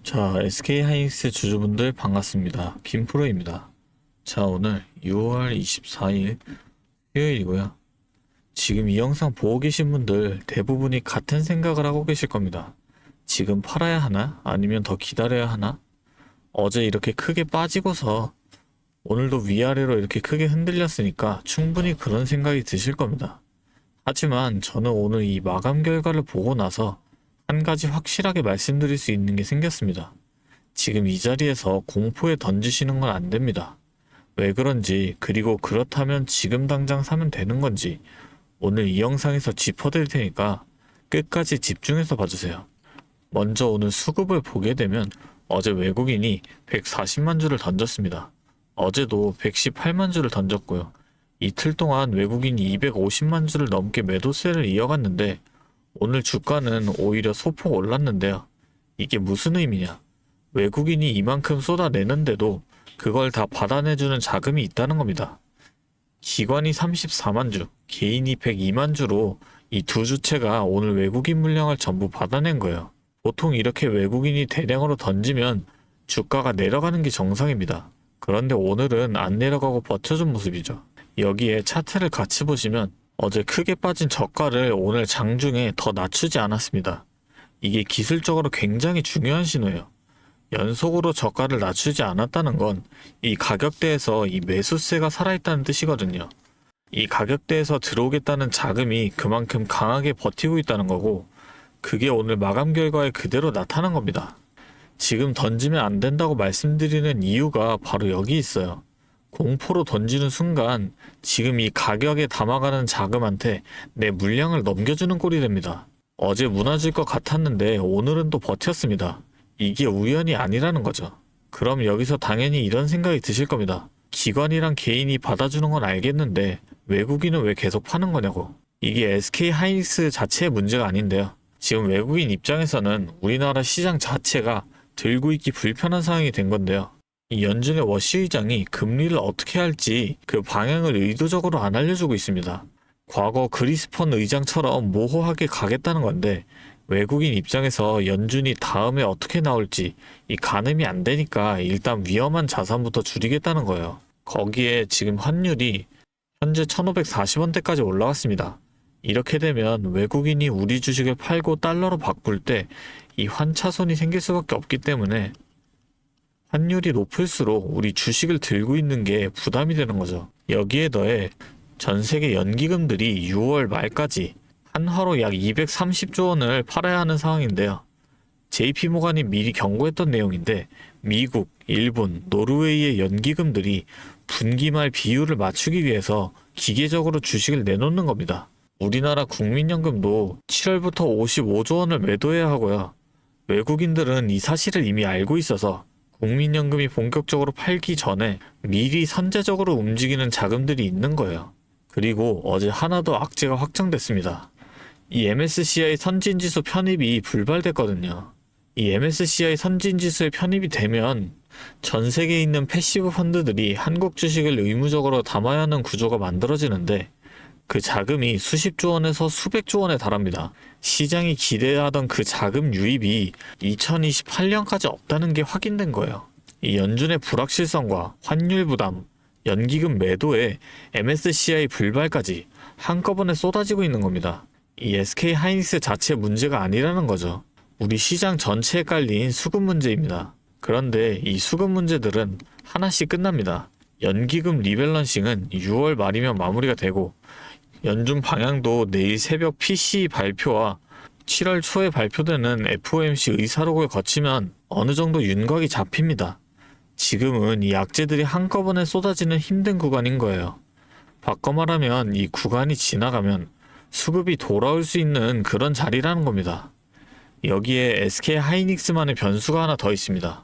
자, SK하이닉스 주주분들 반갑습니다. 김프로입니다. 자, 오늘 6월 24일 수요일이고요. 지금 이 영상 보고 계신 분들 대부분이 같은 생각을 하고 계실 겁니다. 지금 팔아야 하나? 아니면 더 기다려야 하나? 어제 이렇게 크게 빠지고서 오늘도 위아래로 이렇게 크게 흔들렸으니까 충분히 그런 생각이 드실 겁니다. 하지만 저는 오늘 이 마감 결과를 보고 나서 한 가지 확실하게 말씀드릴 수 있는 게 생겼습니다. 지금 이 자리에서 공포에 던지시는 건 안 됩니다. 왜 그런지, 그리고 그렇다면 지금 당장 사면 되는 건지 오늘 이 영상에서 짚어드릴 테니까 끝까지 집중해서 봐주세요. 먼저 오늘 수급을 보게 되면 어제 외국인이 140만 주를 던졌습니다. 어제도 118만 주를 던졌고요. 이틀 동안 외국인이 250만 주를 넘게 매도세를 이어갔는데 오늘 주가는 오히려 소폭 올랐는데요. 이게 무슨 의미냐? 외국인이 이만큼 쏟아내는데도 그걸 다 받아내주는 자금이 있다는 겁니다. 기관이 34만 주, 개인이 102만 주로 이 두 주체가 오늘 외국인 물량을 전부 받아낸 거예요. 보통 이렇게 외국인이 대량으로 던지면 주가가 내려가는 게 정상입니다. 그런데 오늘은 안 내려가고 버텨준 모습이죠. 여기에 차트를 같이 보시면 어제 크게 빠진 저가를 오늘 장중에 더 낮추지 않았습니다. 이게 기술적으로 굉장히 중요한 신호예요. 연속으로 저가를 낮추지 않았다는 건 이 가격대에서 이 매수세가 살아있다는 뜻이거든요. 이 가격대에서 들어오겠다는 자금이 그만큼 강하게 버티고 있다는 거고, 그게 오늘 마감 결과에 그대로 나타난 겁니다. 지금 던지면 안 된다고 말씀드리는 이유가 바로 여기 있어요. 공포로 던지는 순간 지금 이 가격에 담아가는 자금한테 내 물량을 넘겨주는 꼴이 됩니다. 어제 무너질 것 같았는데 오늘은 또 버텼습니다. 이게 우연이 아니라는 거죠. 그럼 여기서 당연히 이런 생각이 드실 겁니다. 기관이랑 개인이 받아주는 건 알겠는데 외국인은 왜 계속 파는 거냐고. 이게 SK하이닉스 자체의 문제가 아닌데요. 지금 외국인 입장에서는 우리나라 시장 자체가 들고 있기 불편한 상황이 된 건데요. 이 연준의 워시 의장이 금리를 어떻게 할지 그 방향을 의도적으로 안 알려주고 있습니다. 과거 그리스펀 의장처럼 모호하게 가겠다는 건데 외국인 입장에서 연준이 다음에 어떻게 나올지 이 가늠이 안 되니까 일단 위험한 자산부터 줄이겠다는 거예요. 거기에 지금 환율이 현재 1540원대까지 올라갔습니다. 이렇게 되면 외국인이 우리 주식을 팔고 달러로 바꿀 때 이 환차손이 생길 수밖에 없기 때문에 환율이 높을수록 우리 주식을 들고 있는 게 부담이 되는 거죠. 여기에 더해 전 세계 연기금들이 6월 말까지 한화로 약 230조 원을 팔아야 하는 상황인데요. JP모간이 미리 경고했던 내용인데 미국, 일본, 노르웨이의 연기금들이 분기 말 비율을 맞추기 위해서 기계적으로 주식을 내놓는 겁니다. 우리나라 국민연금도 7월부터 55조 원을 매도해야 하고요. 외국인들은 이 사실을 이미 알고 있어서 국민연금이 본격적으로 팔기 전에 미리 선제적으로 움직이는 자금들이 있는 거예요. 그리고 어제 하나 더 악재가 확정됐습니다. 이 MSCI 선진지수 편입이 불발됐거든요. 이 MSCI 선진지수에 편입이 되면 전 세계에 있는 패시브 펀드들이 한국 주식을 의무적으로 담아야 하는 구조가 만들어지는데 그 자금이 수십조 원에서 수백조 원에 달합니다. 시장이 기대하던 그 자금 유입이 2028년까지 없다는 게 확인된 거예요. 이 연준의 불확실성과 환율 부담, 연기금 매도에 MSCI 불발까지 한꺼번에 쏟아지고 있는 겁니다. 이 SK하이닉스 자체 문제가 아니라는 거죠. 우리 시장 전체에 깔린 수급 문제입니다. 그런데 이 수급 문제들은 하나씩 끝납니다. 연기금 리밸런싱은 6월 말이면 마무리가 되고 연준 방향도 내일 새벽 PCE 발표와 7월 초에 발표되는 FOMC 의사록을 거치면 어느 정도 윤곽이 잡힙니다. 지금은 이 악재들이 한꺼번에 쏟아지는 힘든 구간인 거예요. 바꿔 말하면 이 구간이 지나가면 수급이 돌아올 수 있는 그런 자리라는 겁니다. 여기에 SK하이닉스만의 변수가 하나 더 있습니다.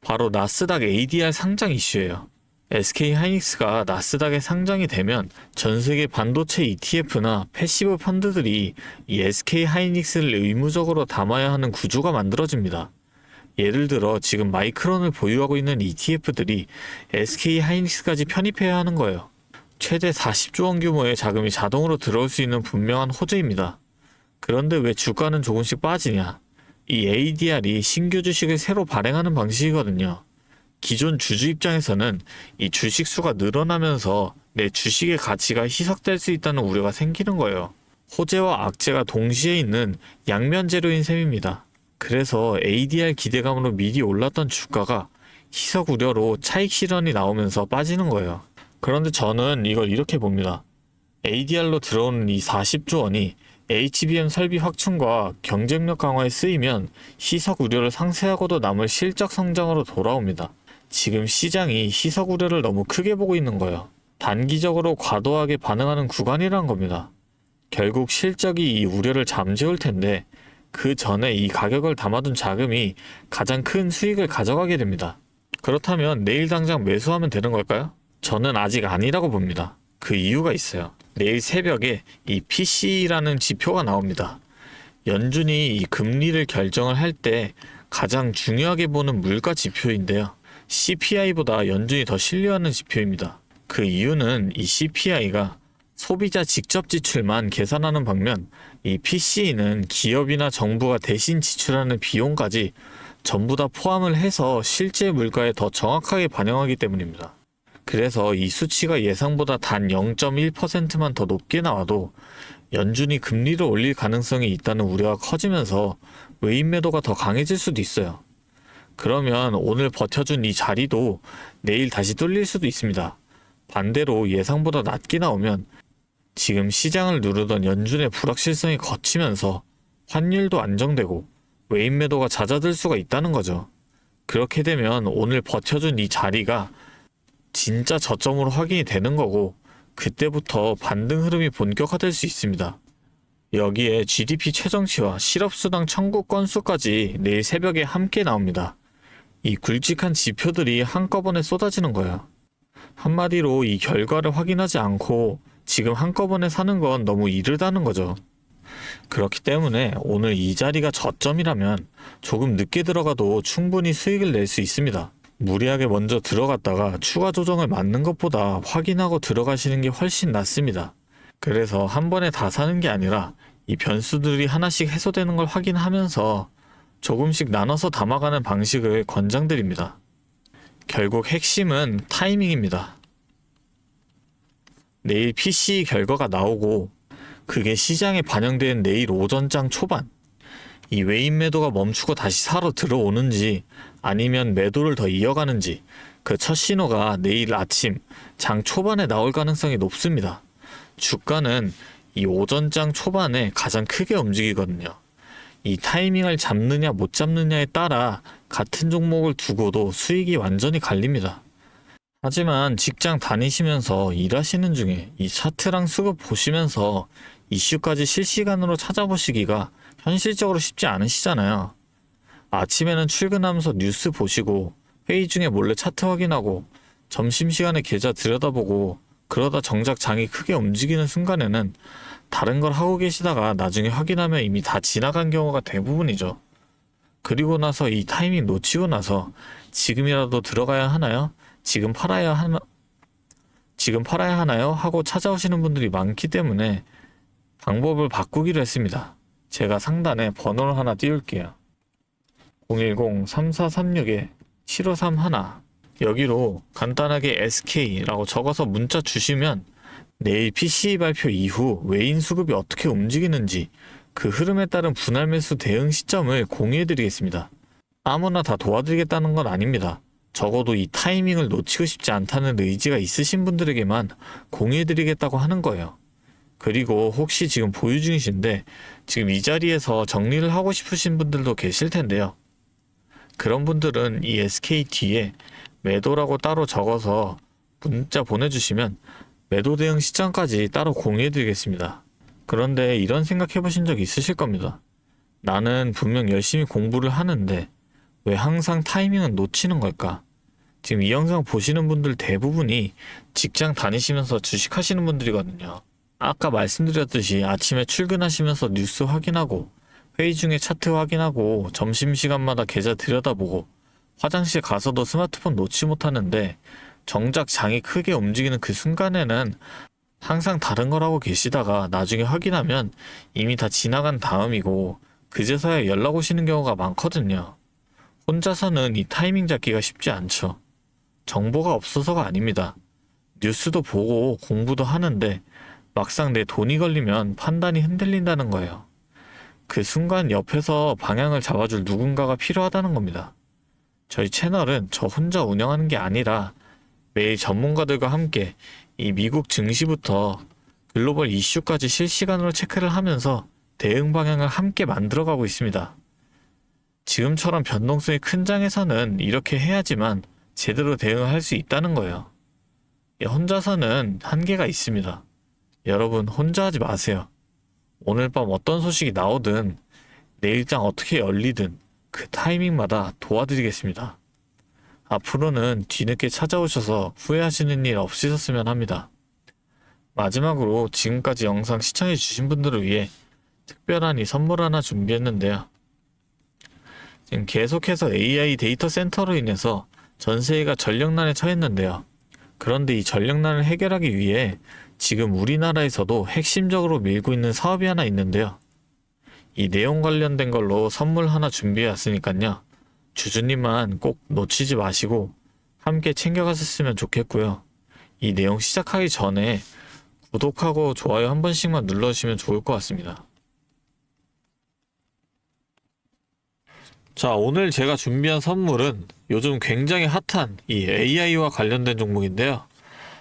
바로 나스닥 ADR 상장 이슈예요. SK하이닉스가 나스닥에 상장이 되면 전세계 반도체 ETF나 패시브 펀드들이 이 SK하이닉스를 의무적으로 담아야 하는 구조가 만들어집니다. 예를 들어 지금 마이크론을 보유하고 있는 ETF들이 SK하이닉스까지 편입해야 하는 거예요. 최대 40조 원 규모의 자금이 자동으로 들어올 수 있는 분명한 호재입니다. 그런데 왜 주가는 조금씩 빠지냐? 이 ADR이 신규 주식을 새로 발행하는 방식이거든요. 기존 주주 입장에서는 이 주식 수가 늘어나면서 내 주식의 가치가 희석될 수 있다는 우려가 생기는 거예요. 호재와 악재가 동시에 있는 양면 재료인 셈입니다. 그래서 ADR 기대감으로 미리 올랐던 주가가 희석 우려로 차익 실현이 나오면서 빠지는 거예요. 그런데 저는 이걸 이렇게 봅니다. ADR로 들어오는 이 40조 원이 HBM 설비 확충과 경쟁력 강화에 쓰이면 희석 우려를 상쇄하고도 남을 실적 성장으로 돌아옵니다. 지금 시장이 희석 우려를 너무 크게 보고 있는 거예요. 단기적으로 과도하게 반응하는 구간이란 겁니다. 결국 실적이 이 우려를 잠재울 텐데 그 전에 이 가격을 담아둔 자금이 가장 큰 수익을 가져가게 됩니다. 그렇다면 내일 당장 매수하면 되는 걸까요? 저는 아직 아니라고 봅니다. 그 이유가 있어요. 내일 새벽에 이 PCE라는 지표가 나옵니다. 연준이 이 금리를 결정을 할 때 가장 중요하게 보는 물가 지표인데요. CPI보다 연준이 더 신뢰하는 지표입니다. 그 이유는 이 CPI가 소비자 직접 지출만 계산하는 반면 이 PCE는 기업이나 정부가 대신 지출하는 비용까지 전부 다 포함을 해서 실제 물가에 더 정확하게 반영하기 때문입니다. 그래서 이 수치가 예상보다 단 0.1%만 더 높게 나와도 연준이 금리를 올릴 가능성이 있다는 우려가 커지면서 외인 매도가 더 강해질 수도 있어요. 그러면 오늘 버텨준 이 자리도 내일 다시 뚫릴 수도 있습니다. 반대로 예상보다 낮게 나오면 지금 시장을 누르던 연준의 불확실성이 걷히면서 환율도 안정되고 외인 매도가 잦아들 수가 있다는 거죠. 그렇게 되면 오늘 버텨준 이 자리가 진짜 저점으로 확인이 되는 거고 그때부터 반등 흐름이 본격화될 수 있습니다. 여기에 GDP 최정치와 실업수당 청구 건수까지 내일 새벽에 함께 나옵니다. 이 굵직한 지표들이 한꺼번에 쏟아지는 거예요. 한마디로 이 결과를 확인하지 않고 지금 한꺼번에 사는 건 너무 이르다는 거죠. 그렇기 때문에 오늘 이 자리가 저점이라면 조금 늦게 들어가도 충분히 수익을 낼 수 있습니다. 무리하게 먼저 들어갔다가 추가 조정을 맞는 것보다 확인하고 들어가시는 게 훨씬 낫습니다. 그래서 한 번에 다 사는 게 아니라 이 변수들이 하나씩 해소되는 걸 확인하면서 조금씩 나눠서 담아가는 방식을 권장드립니다. 결국 핵심은 타이밍입니다. 내일 PCE 결과가 나오고 그게 시장에 반영된 내일 오전장 초반 이 외인 매도가 멈추고 다시 사러 들어오는지 아니면 매도를 더 이어가는지 그 첫 신호가 내일 아침 장 초반에 나올 가능성이 높습니다. 주가는 이 오전장 초반에 가장 크게 움직이거든요. 이 타이밍을 잡느냐 못 잡느냐에 따라 같은 종목을 두고도 수익이 완전히 갈립니다. 하지만 직장 다니시면서 일하시는 중에 이 차트랑 수급 보시면서 이슈까지 실시간으로 찾아보시기가 현실적으로 쉽지 않으시잖아요. 아침에는 출근하면서 뉴스 보시고 회의 중에 몰래 차트 확인하고 점심시간에 계좌 들여다보고 그러다 정작 장이 크게 움직이는 순간에는 다른 걸 하고 계시다가 나중에 확인하면 이미 다 지나간 경우가 대부분이죠. 그리고 나서 이 타이밍 놓치고 나서 지금이라도 들어가야 하나요? 지금 팔아야 하나요? 하고 찾아오시는 분들이 많기 때문에 방법을 바꾸기로 했습니다. 제가 상단에 번호를 하나 띄울게요. 010-3436-7531 여기로 간단하게 SK라고 적어서 문자 주시면 내일 PCE 발표 이후 외인 수급이 어떻게 움직이는지 그 흐름에 따른 분할 매수 대응 시점을 공유해 드리겠습니다. 아무나 다 도와드리겠다는 건 아닙니다. 적어도 이 타이밍을 놓치고 싶지 않다는 의지가 있으신 분들에게만 공유해 드리겠다고 하는 거예요. 그리고 혹시 지금 보유 중이신데 지금 이 자리에서 정리를 하고 싶으신 분들도 계실 텐데요. 그런 분들은 이 SK 뒤에 매도라고 따로 적어서 문자 보내주시면 매도 대응 시점까지 따로 공유해 드리겠습니다. 그런데 이런 생각 해보신 적 있으실 겁니다. 나는 분명 열심히 공부를 하는데 왜 항상 타이밍은 놓치는 걸까? 지금 이 영상 보시는 분들 대부분이 직장 다니시면서 주식하시는 분들이거든요. 아까 말씀드렸듯이 아침에 출근하시면서 뉴스 확인하고 회의 중에 차트 확인하고 점심시간마다 계좌 들여다보고 화장실 가서도 스마트폰 놓지 못하는데 정작 장이 크게 움직이는 그 순간에는 항상 다른 걸 하고 계시다가 나중에 확인하면 이미 다 지나간 다음이고 그제서야 연락 오시는 경우가 많거든요. 혼자서는 이 타이밍 잡기가 쉽지 않죠. 정보가 없어서가 아닙니다. 뉴스도 보고 공부도 하는데 막상 내 돈이 걸리면 판단이 흔들린다는 거예요. 그 순간 옆에서 방향을 잡아줄 누군가가 필요하다는 겁니다. 저희 채널은 저 혼자 운영하는 게 아니라 매일 전문가들과 함께 이 미국 증시부터 글로벌 이슈까지 실시간으로 체크를 하면서 대응 방향을 함께 만들어가고 있습니다. 지금처럼 변동성이 큰 장에서는 이렇게 해야지만 제대로 대응을 할 수 있다는 거예요. 혼자서는 한계가 있습니다. 여러분 혼자 하지 마세요. 오늘 밤 어떤 소식이 나오든 내일장 어떻게 열리든 그 타이밍마다 도와드리겠습니다. 앞으로는 뒤늦게 찾아오셔서 후회하시는 일 없으셨으면 합니다. 마지막으로 지금까지 영상 시청해주신 분들을 위해 특별한 이 선물 하나 준비했는데요. 지금 계속해서 AI 데이터 센터로 인해서 전 세계가 전력난에 처했는데요. 그런데 이 전력난을 해결하기 위해 지금 우리나라에서도 핵심적으로 밀고 있는 사업이 하나 있는데요. 이 내용 관련된 걸로 선물 하나 준비해 왔으니까요. 주주님만 꼭 놓치지 마시고 함께 챙겨가셨으면 좋겠고요. 이 내용 시작하기 전에 구독하고 좋아요 한 번씩만 눌러주시면 좋을 것 같습니다. 자, 오늘 제가 준비한 선물은 요즘 굉장히 핫한 이 AI와 관련된 종목인데요.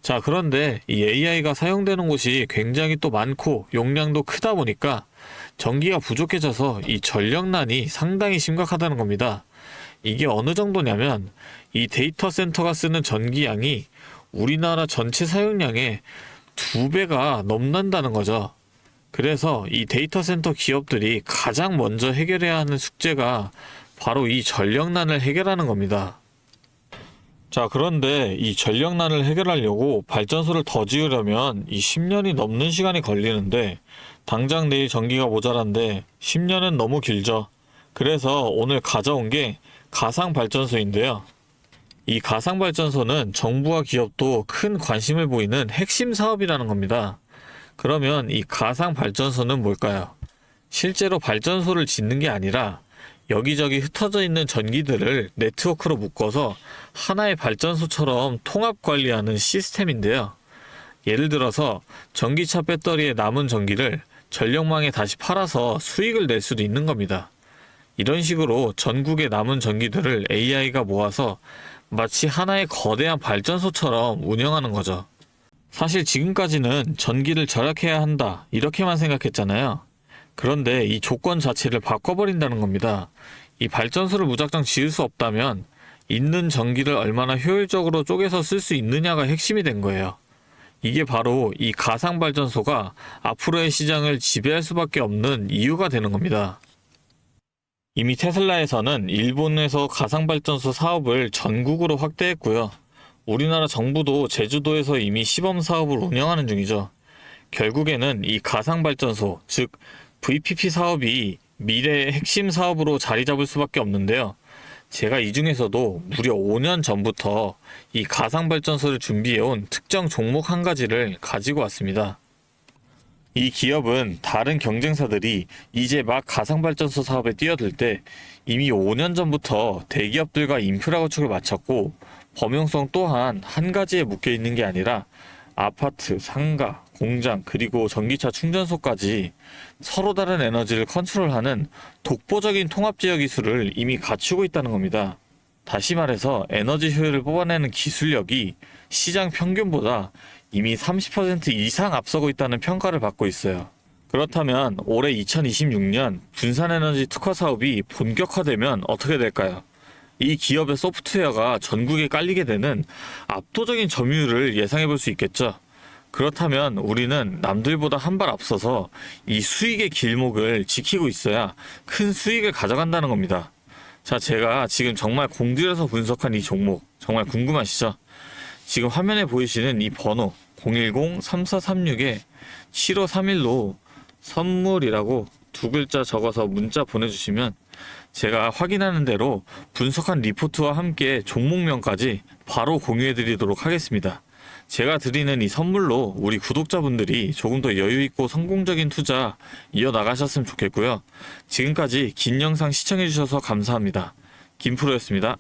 자, 그런데 이 AI가 사용되는 곳이 굉장히 또 많고 용량도 크다 보니까 전기가 부족해져서 이 전력난이 상당히 심각하다는 겁니다. 이게 어느 정도냐면 이 데이터 센터가 쓰는 전기량이 우리나라 전체 사용량의 2배가 넘는다는 거죠. 그래서 이 데이터 센터 기업들이 가장 먼저 해결해야 하는 숙제가 바로 이 전력난을 해결하는 겁니다. 자, 그런데 이 전력난을 해결하려고 발전소를 더 지으려면 이 10년이 넘는 시간이 걸리는데 당장 내일 전기가 모자란데 10년은 너무 길죠. 그래서 오늘 가져온 게 가상발전소인데요. 이 가상발전소는 정부와 기업도 큰 관심을 보이는 핵심 사업이라는 겁니다. 그러면 이 가상발전소는 뭘까요? 실제로 발전소를 짓는 게 아니라 여기저기 흩어져 있는 전기들을 네트워크로 묶어서 하나의 발전소처럼 통합 관리하는 시스템인데요. 예를 들어서 전기차 배터리에 남은 전기를 전력망에 다시 팔아서 수익을 낼 수도 있는 겁니다. 이런 식으로 전국의 남은 전기들을 AI가 모아서 마치 하나의 거대한 발전소처럼 운영하는 거죠. 사실 지금까지는 전기를 절약해야 한다 이렇게만 생각했잖아요. 그런데 이 조건 자체를 바꿔버린다는 겁니다. 이 발전소를 무작정 지을 수 없다면 있는 전기를 얼마나 효율적으로 쪼개서 쓸 수 있느냐가 핵심이 된 거예요. 이게 바로 이 가상발전소가 앞으로의 시장을 지배할 수밖에 없는 이유가 되는 겁니다. 이미 테슬라에서는 일본에서 가상발전소 사업을 전국으로 확대했고요. 우리나라 정부도 제주도에서 이미 시범 사업을 운영하는 중이죠. 결국에는 이 가상발전소, 즉 VPP 사업이 미래의 핵심 사업으로 자리 잡을 수밖에 없는데요. 제가 이 중에서도 무려 5년 전부터 이 가상발전소를 준비해온 특정 종목 한 가지를 가지고 왔습니다. 이 기업은 다른 경쟁사들이 이제 막 가상발전소 사업에 뛰어들 때 이미 5년 전부터 대기업들과 인프라 구축을 마쳤고 범용성 또한 한 가지에 묶여 있는 게 아니라 아파트, 상가, 공장, 그리고 전기차 충전소까지 서로 다른 에너지를 컨트롤하는 독보적인 통합제어 기술을 이미 갖추고 있다는 겁니다. 다시 말해서 에너지 효율을 뽑아내는 기술력이 시장 평균보다 이미 30% 이상 앞서고 있다는 평가를 받고 있어요. 그렇다면 올해 2026년 분산에너지 특화 사업이 본격화되면 어떻게 될까요? 이 기업의 소프트웨어가 전국에 깔리게 되는 압도적인 점유율을 예상해 볼 수 있겠죠. 그렇다면 우리는 남들보다 한 발 앞서서 이 수익의 길목을 지키고 있어야 큰 수익을 가져간다는 겁니다. 자, 제가 지금 정말 공들여서 분석한 이 종목 정말 궁금하시죠? 지금 화면에 보이시는 이 번호 010-3436-7531로 선물이라고 두 글자 적어서 문자 보내주시면 제가 확인하는 대로 분석한 리포트와 함께 종목명까지 바로 공유해 드리도록 하겠습니다. 제가 드리는 이 선물로 우리 구독자분들이 조금 더 여유있고 성공적인 투자 이어나가셨으면 좋겠고요. 지금까지 긴 영상 시청해주셔서 감사합니다. 김프로였습니다.